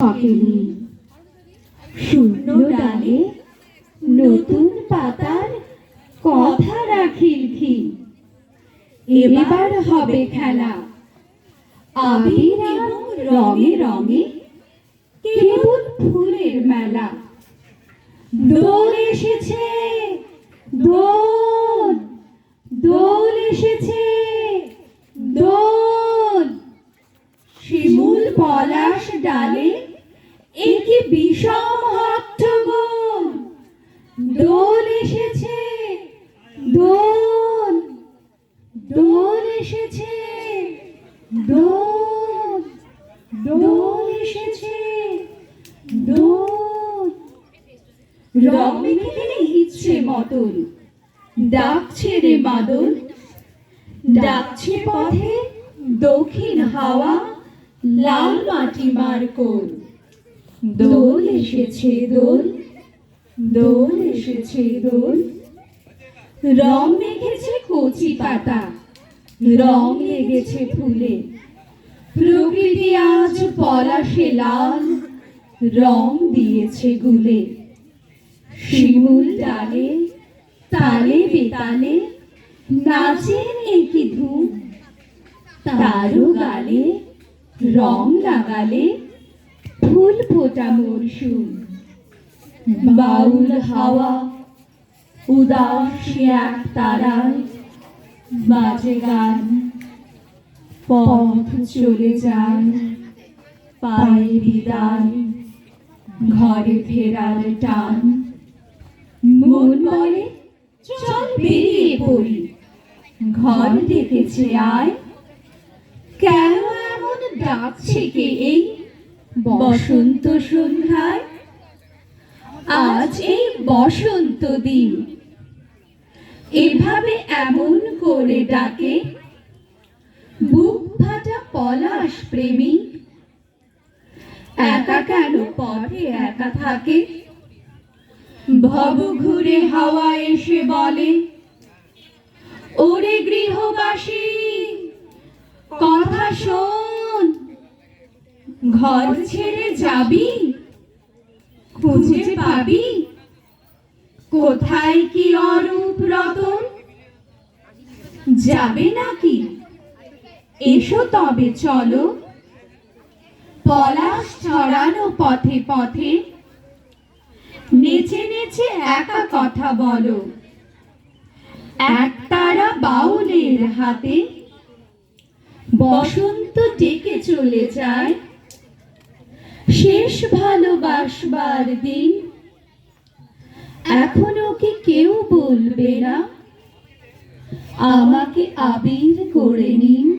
সকেনি শূন্য ডালে নতুন পাতার কথা রাখিল কি এবার হবে খেলা আবির এবং রঙে রঙে কেবল ফুলের মেলা দোল এসেছে দোল দোল এসেছে দোল শিমুল পলাশ ডালে একি বিষম হট্টগোল দোল এসেছে দোল দোল এসেছে দোল দোল এসেছে দোল রং মেখে দিলে ইচ্ছে মতন ডাকছে রে মাদল ডাকছে পথে দক্ষিণ হাওয়া লাল মাটি মার কোল দোল এসেছে দোল দোল এসেছে দোল রং মেখেছে কচি পাতা রং লেগেছে ফুলে প্রকৃতি আজ পলাশে লাল রং দিয়েছে গুলে শিমুল ডালে তালে বেতালে নাচেন একি ধূম তারও গালে রং লাগালে ফুল ফোটা মরশুম বাউল হাওয়া উদাস এক তারায় বাজে গান পথ চলে যায় পায়ে বিদায় ঘরে ফেরার টান মন বলে চল বেরিয়ে পড়ি ঘর দেখেছে আয় কেন এমন ডাকছে কে এই বসন্ত সন্ধ্যায় আজ এই বসন্ত দিন এভাবে এমন করে ডাকে বুক ফাটা পলাশ প্রেমী একা কেন পথে একা থাকে ভব ঘুরে হাওয়া এসে বলে ওরে গৃহবাসী কথা শোন ঘর ছেড়ে যাবি খুঁজে পাবি কোথায় কি অরূপ রতন যাবে নাকি এসো তবে চলো পলাশ ছড়ানো পথে পথে নেচে নেচে একা কথা বলো একতারা বাউলের হাতে বসন্ত ডেকে চলে যায় শেষ ভালোবাসবার দিন এখনো কি কেউ বলবে না আমাকে আবির করে নিন।